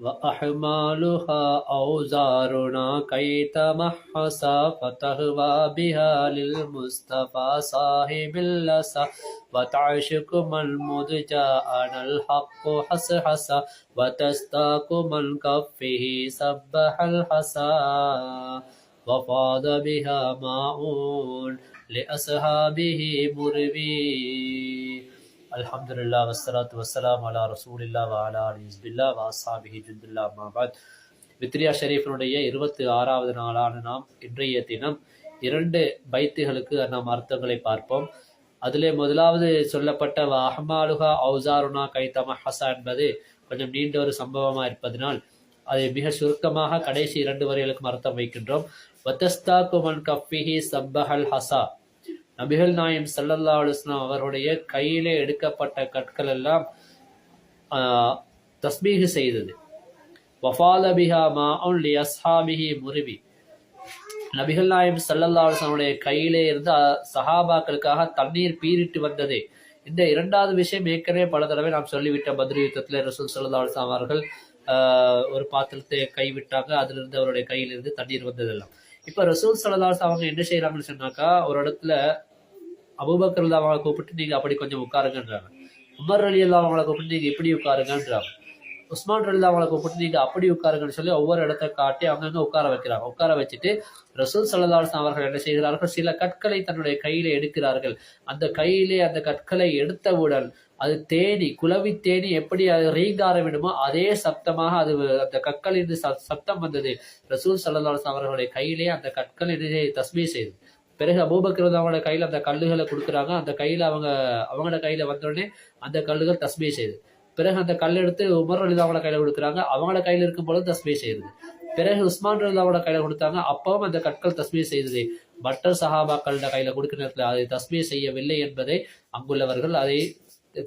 وأحمالها أوزارنا كي تمحصا فتهوى بها للمصطفى صاحب اللسى وتعشق من مضجاءنا الحق حسحسا وتستاق من كفه سبح الحسا وفاض بها ماء لأصحابه مربي. அல்ஹம்துலில்லாஹ் வஸ்ஸலாத்து வஸ்ஸலாம் அலா ரசூலில்லாஹ் வ அலா ஆலிஹி ஹிஸ்பில்லாஹ் வ அஸ்ஹாபிஹி ஜுந்துல்லாஹ் அம்மா பஅத். வித்ரியா ஷரீஃபினுடைய 26வது நாளான நாம் இன்றைய தினம் 2 பைத்துகளுக்கு நாம் அர்த்தங்களை பார்ப்போம். அதிலே முதலாவது சொல்லப்பட்ட அஹ்மாலுஹா அவுசாருனா கைதமஹஸா என்பது கொஞ்சம் நீண்ட ஒரு சம்பவமாக இருப்பதனால் அதை மிக சுருக்கமாக கடைசி 2 வரிகளுக்கும் அர்த்தம் வைக்கின்றோம். வதஸ்தாகு மன் கஃபிஹி சப்பஹல் ஹஸா, நபிகள் நாயம் ஸல்லல்லாஹு அலைஹி வஸல்லம் அவருடைய கையிலே எடுக்கப்பட்ட கற்கள் எல்லாம் தஸ்பீஹ் செய்தது. வஃபால பிஹா மாஉன் லிஅஸ்ஹாபிஹி முரிபி, நபிகள் நாயம் ஸல்லல்லாஹு அலைஹி வஸல்லம் கையிலே இருந்து சஹாபாக்களுக்காக தண்ணீர் பீரிட்டு வந்தது. இந்த இரண்டாவது விஷயம் ஏற்கனவே பல தடவை நாம் சொல்லிவிட்ட. பத்ர் யுத்தத்தில் ரசூல் ஸல்லல்லாஹு அலைஹி வஸல்லம் அவர்கள் ஒரு பாத்திரத்தை கைவிட்டாங்க, அதிலிருந்து அவருடைய கையிலிருந்து தண்ணீர் வந்ததெல்லாம். இப்ப ரசூல் ஸல்லல்லாஹு அலைஹி வஸல்லம் அவங்க என்ன செய்யறாங்கன்னு சொன்னாக்கா, ஒரு இடத்துல அபூபக்கர் ரலியல்லாஹு அவங்களை கூப்பிட்டு நீங்க அப்படி கொஞ்சம் உட்காருங்கன்றாங்க. உமர் ரலியல்லாஹு அவங்களை கூப்பிட்டு நீங்க இப்படி உட்காருங்கன்றாங்க. உஸ்மான் ரலியல்லாஹு அவங்களை கூப்பிட்டு நீங்க அப்படி உட்காருங்கன்னு சொல்லி ஒவ்வொரு இடத்த காட்டி அங்கங்க உட்கார வைக்கிறாங்க. உட்கார வச்சுட்டு ரசூல் ஸல்லல்லாஹு அலைஹி வஸல்லம் அவர்கள் என்ன செய்கிறார்கள், சில கற்களை தன்னுடைய கையில எடுக்கிறார்கள். அந்த கையிலே அந்த கற்களை எடுத்தவுடன் அது தேனி, குலவி தேனி எப்படி அது ரீங்கார விடுமோ அதே சப்தமாக அது அந்த கற்களின் சப்தம் வந்தது. ரசூல் ஸல்லல்லாஹு அலைஹி வஸல்லம் அவர்களுடைய கையிலே அந்த கற்கள் தஸ்பீஹ் செய்து. பிறகு அபூபக்கர் அவங்களோட கையில அந்த கல்லுகளை கொடுக்குறாங்க. அந்த கையில அவங்களோட கையில வந்தோடனே அந்த கல்லுகள் தஸ்பீஹ் செய்து. பிறகு அந்த கல் எடுத்து உமர் ரலியல்லாஹு அவங்களோட கையில கொடுக்குறாங்க. அவங்களோட கையில இருக்கும் பொழுது தஸ்பீஹ் செய்யுது. பிறகு உஸ்மான் ரலியல்லாஹு அவங்களோட கையில கொடுத்தாங்க, அப்பவும் அந்த கற்கள் தஸ்பீஹ் செய்தது. மற்ற சஹாபாக்களோட கையில கொடுக்கிற நேரத்தில் அதை தஸ்பீஹ் செய்யவில்லை என்பதை அங்குள்ளவர்கள் அதை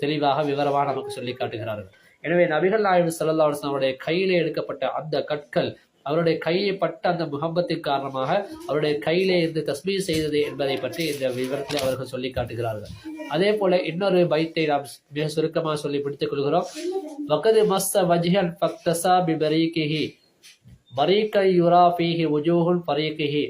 தெளிவாக விவரமாக நமக்கு சொல்லி காட்டுகிறார்கள். எனவே நபிகள் நாயகம் ஸல்லல்லாஹு அலைஹி வஸல்லம் அவருடைய கையிலே எடுக்கப்பட்ட அந்த கற்கள் அவருடைய கையை பட்ட அந்த முகப்பத்தின் காரணமாக அவருடைய கையிலே இருந்து தஸ்பீஹ் செய்தது என்பதை பற்றி இந்த விவரத்தில் அவர்கள் சொல்லி காட்டுகிறார்கள். அதே போல இன்னொரு பைத்தை நாம் மிக சுருக்கமாக சொல்லி பிடித்துக் கொள்கிறோம். வகது மஸ்ஸ வஜ்ஹன் ஃபக்தஸா பிபரீகிஹி பரீக யுரா ஃபீஹி வுஜூஹுன் ஃபரீகிஹி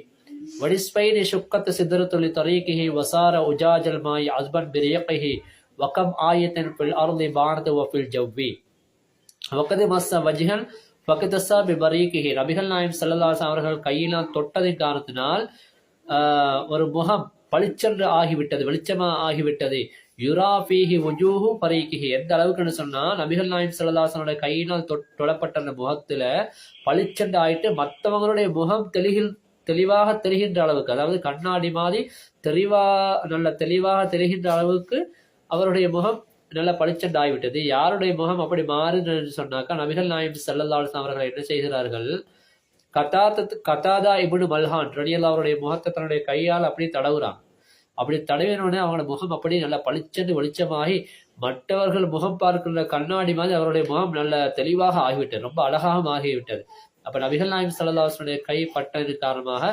வடிஸ்பைனி ஷுக்கத் சித்ரத்து லிதரீகிஹி வசார உஜாஜல் மாய் அஸ்பன் பிரீகிஹி வகம் ஆயத்தன் ஃபில் அர்தி பானது வ ஃபில் ஜவ்வி. வகது மஸ்ஸ வஜ்ஹன் ஃபக்தஸா பிபரீகிஹி, நபிகள் நாயகம் ஸல்லல்லாஹு அலைஹி வஸல்லம் அவர்கள் கையினால் தொட்டதின் காரணத்தினால் ஒரு முகம் பளிச்சென்று ஆகிவிட்டது, வெளிச்சமா ஆகிவிட்டது. யுரா ஃபீஹி வுஜூஹு ஃபரீகிஹி, எந்த அளவுக்குன்னு சொன்னா நபிகள் நாயகம் ஸல்லல்லாஹு அலைஹி வஸல்லம் கையினால் தொழப்பட்ட அந்த முகத்துல பளிச்சென்று ஆயிட்டு மற்றவங்களுடைய முகம் தெளிவாக தெரிகின்ற அளவுக்கு, அதாவது கண்ணாடி மாதிரி நல்ல தெளிவாக தெரிகின்ற அளவுக்கு அவருடைய முகம் நல்ல பளிச்சென்று ஆகிவிட்டது. யாருடைய முகம் அப்படி மாறுது சொன்னாக்கா, நபிகள் நாயகம் ஸல்லல்லாஹு அலைஹி வஸல்லம் அவர்கள் என்ன செய்கிறார்கள், கதாதா இப்னு மல்ஹான் ரலியல்லாஹு அவருடைய முகத்தை தன்னுடைய கையால் அப்படி தடவுறாங்க. அப்படி தடவினோடனே அவங்களோட முகம் அப்படி நல்ல பளிச்சென்று வெளிச்சமாகி மற்றவர்கள் முகம் பார்க்கின்ற கண்ணாடி மாதிரி அவருடைய முகம் நல்ல தெளிவாக ஆகிவிட்டது, ரொம்ப அழகாக ஆகிவிட்டது. அப்ப நபிகள் நாயகம் ஸல்லல்லாஹு அலைஹி வஸல்லம் கை பட்டதன் காரணமாக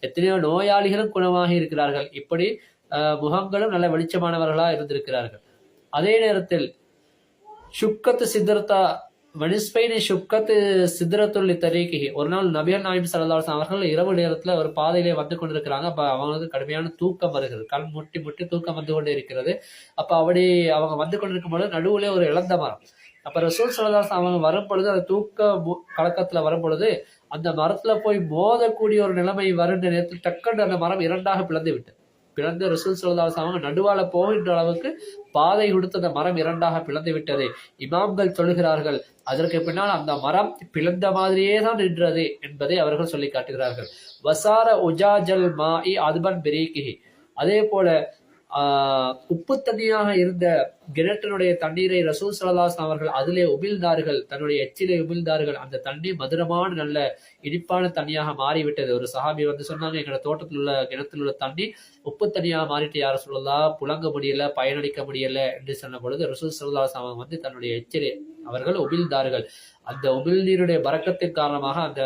எத்தனையோ நோயாளிகளும் குணமாகி இருக்கிறார்கள். இப்படி முகங்களும் நல்ல வெளிச்சமானவர்களா இருந்திருக்கிறார்கள். அதே நேரத்தில் ஷுக்கத்து சித்ரத்தா வனிஸ்பைனி ஷுக்கத்து சித்ரத்துல்லி தரீகிஹி, ஒரு நாள் நபிகள் நாயகம் ஸல்லல்லாஹு அலைஹி வஸல்லம் அவர்கள் இரவு நேரத்துல ஒரு பாதையிலே வந்து கொண்டிருக்கிறாங்க. அப்ப அவங்களுக்கு கடுமையான தூக்கம் வருகிறது, கண் முட்டி முட்டி தூக்கம் வந்து கொண்டே இருக்கிறது. அப்ப அப்படி அவங்க வந்து கொண்டிருக்கும் பொழுது நடுவுல ஒரு இழந்த மரம். அப்ப ரசூல் ஸல்லல்லாஹு அலைஹி வஸல்லம் அவங்க வரும் பொழுது அந்த தூக்க கலக்கத்துல வரும் பொழுது அந்த மரத்துல போய் மோதக்கூடிய ஒரு நிலைமை வருகின்ற நேரத்தில் டக்குன்னு அந்த மரம் இரண்டாக பிளந்து ரசூல் ஸல்லல்லாஹு அலைஹி வஸல்லம் நடுவால போகின்ற அளவுக்கு பாதை கொடுத்து அந்த மரம் இரண்டாக பிளந்து விட்டது. இமாம்கள் சொல்லுகிறார்கள், அதற்கு பின்னால் அந்த மரம் பிளந்த மாதிரியே தான் நின்றது என்பதை அவர்கள் சொல்லி காட்டுகிறார்கள். வசார உஜாஜல் மாஇ அத்பன் பிரீகிஹி, அதே போல உப்பு தண்ணியாக இருந்த கிணற்றினுடைய தண்ணீரை ரசூல் ஸல்லல்லாஹு அலைஹி வஸல்லம் அவர்கள் அதிலே உமிழ்ந்தார்கள், தன்னுடைய எச்சிலே உமிழ்ந்தார்கள். அந்த தண்ணி மதுரமான நல்ல இனிப்பான தண்ணியாக மாறிவிட்டது. ஒரு சஹாபி வந்து சொன்னாங்க, எங்களோட தோட்டத்தில் உள்ள கிணத்தில் உள்ள தண்ணி உப்பு தண்ணியாக மாறிட்டு யார சொல்லலாம், புழங்க முடியல, பயனளிக்க முடியல என்று சொன்ன பொழுது ரசூல் ஸல்லல்லாஹு அலைஹி வஸல்லம் வந்து தன்னுடைய எச்சிலே அவர்கள் உமிழ்ந்தார்கள். அந்த உமிழ்நீருடைய பரக்கத்தின் காரணமாக அந்த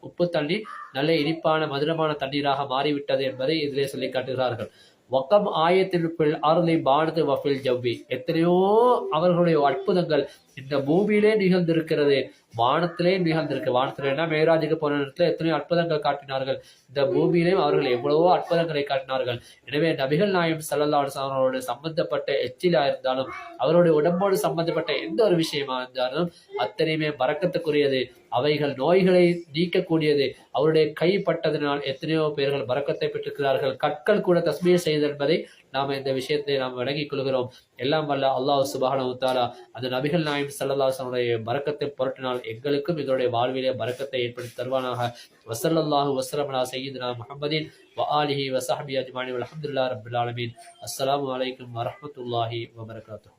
உப்பு தண்ணி நல்ல இனிப்பான மதுரமான தண்ணீராக மாறிவிட்டது என்பதை இதிலே சொல்லி காட்டுகிறார்கள். வக்கம் ஆயத்திற்குள் அருளை பானது வஃபில் ஜவ்வி, எத்தனையோ அவர்களுடைய அற்புதங்கள் இந்த பூமியிலே நிகழ்ந்திருக்கிறது, வானத்திலே நிகழ்ந்திருக்கு. வானத்திலேனா மேராஜுக்கு போன இடத்துல எத்தனையோ அற்புதங்கள் காட்டினார்கள். இந்த பூமியிலேயும் அவர்கள் எவ்வளவோ அற்புதங்களை காட்டினார்கள். எனவே நபிகள் நாயகம் ஸல்லல்லாஹு அலைஹி வஸல்லம் அவரோடு சம்பந்தப்பட்ட எச்சிலா இருந்தாலும் அவருடைய உடம்போடு சம்பந்தப்பட்ட எந்த ஒரு விஷயமா இருந்தாலும் அத்தனையுமே பரக்கத்துக்குரியது. அவைகள் நோய்களை நீக்கக்கூடியது. அவருடைய கைப்பட்டதனால் எத்தனையோ பேர்கள் பரக்கத்தை பெற்றிருக்கிறார்கள். கற்கள் கூட தஸ்மீர் செய்தல் என்பதை நாம் இந்த விஷயத்தை நாம் விளங்கிக் கொள்கிறோம். எல்லாம் வல்ல அல்லாஹ் சுப்ஹானஹு வ தஆலா அந்த நபிகள் நாயகம் ஸல்லல்லாஹு அலைஹி வஸல்லம் பரக்கத்தை பொருட்டினால் எங்களுக்கும் இதனுடைய வாழ்விலே பரக்கத்தை ஏற்படுத்தி தருவானாக. வஸல்லல்லாஹு வஸல்லம் அலா சய்யிதினா முஹம்மதின் வ ஆலிஹி வ ஸஹ்பிஹி அஜ்மஈன் வல்ஹம்துலில்லாஹி ரப்பில் ஆலமீன். அஸ்ஸலாமு அலைக்கும் வரஹ்மத்துல்லாஹி வ பரகாத்துஹு.